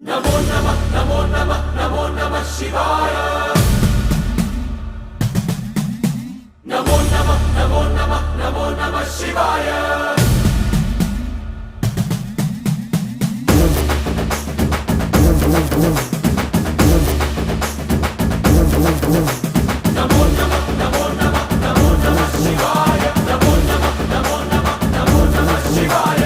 नमो नमः नमो नमः नमो नमः शिवाय। नमो नमः नमो नमः नमो नमः शिवाय। नमो नमः नमो नमः नमो नमः शिवाय। नमो नमः नमो नमः नमो नमः शिवाय।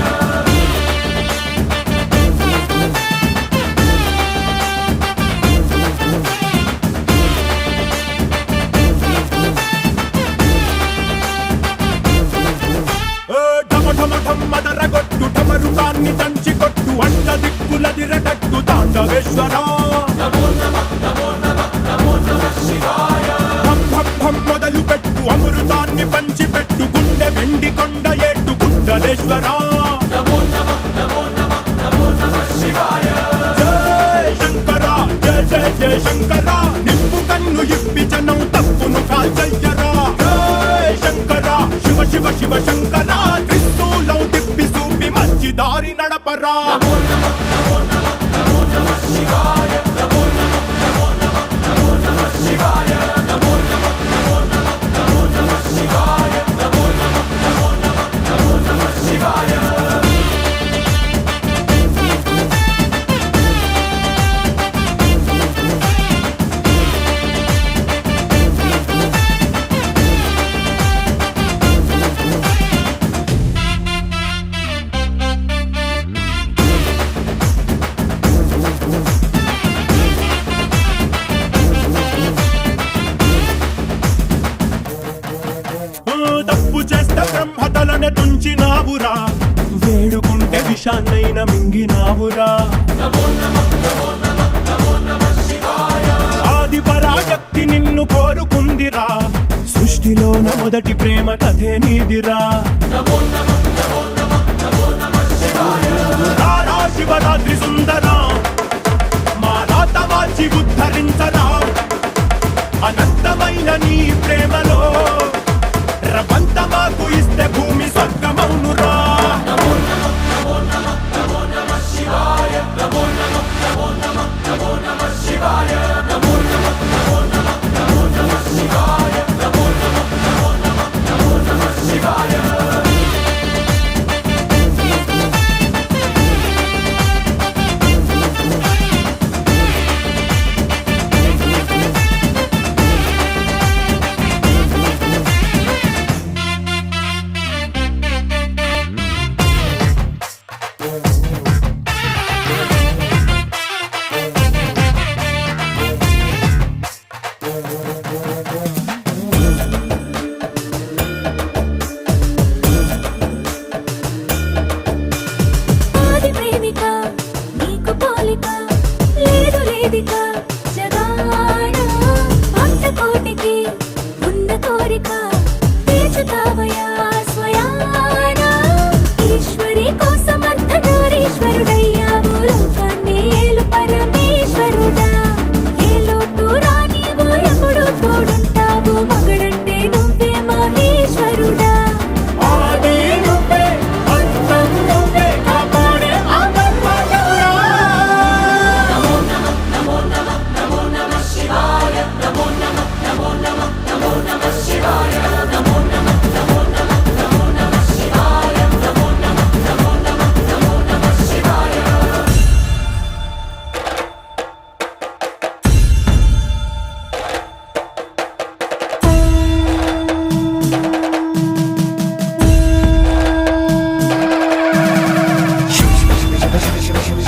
మదరగొట్టు ఢమరుకాన్ని దంచి కొట్టు అంట దిక్కులదిరగట్టు తాండవేశ్వర नमो नमः नमो नमः नमो नमः शिवाय। భం భం భం మొదలు పెట్టు అమృతాన్ని పంచి పెట్టు గుండె వెండి కొండ ఏట్టు గుండలేశ్వర नमो नमः नमो नमः नमो नमः शिवाय। జయ శంకర జయ జయ జయ శంకర నిప్పు కన్ను ఇప్పి జనం తప్పును కాల్చయ్యరా జయ శంకర శివ శివ శివ శంకర త్రిశూలం తిప్పి చూపి మంచి దారి నడపరా नमो नमः नमो नमः नमो नमः शिवाय। नमो नमः नमो नमः नमो नमः शिवाय। नमो नमः नमो नमः नमो नमः शिवाय। नमो नमः नमो नमः नमो नमः शिवाय। తప్పు చేస్తే బ్రహ్మతలనే తుంచినావురా వేడుకుంటే విషాన్నైన మింగినావురా नमो नमः नमो नमः नमो नमः शिवाय। ఆది పరాశక్తి నిన్ను కోరుకుందిరా సృష్టిలోన మొదటి ప్రేమ కథే నీదిరా नमो नमः नमो नमः नमो नमः शिवाय। రారా శివరాత్రి సుందరా మా రాత మార్చి ఉద్ధరించరా అనంతమైన నీ ప్రేమలో రవంత మాకు ఇస్తే భూమి స్వర్గమౌనురా नमो नमः नमो नमः नमो नमः शिवाय। नमो नमः नमो नमः नमो नमः शिवाय। नमो नमः नमो नमः नमो नमः शिवाय। नमो नमः नमो नमः नमो नमः शिवाय। ఆది ప్రేమిక నీకు పోలిక లేదు లేదిక జగాన భక్త కోటికి ఉన్న కోరిక తీర్చుతావయా స్వయాన ఈశ్వరి కోసమర్ధనారీశ్వరుడయ్యావు లోకాన్ని ఏలు పరమేశ్వరుడా ఏ లోటు రానివు ఎప్పుడు తోడుంటావు మగడంటే నువ్వే మహేశ్వరుడా ఆది నువ్వే అంతం నువ్వే కాపాడే ఆత్మపరమా नमो नमः नमो नमः नमो नमः शिवाय। नमो नमः नमो नमः नमो नमः शिवाय। नमो नमः नमो नमः नमो नमः शिवाय। नमो नमः नमो नमः नमो नमः शिवाय। శివ శివ శివ శివ శివ శివ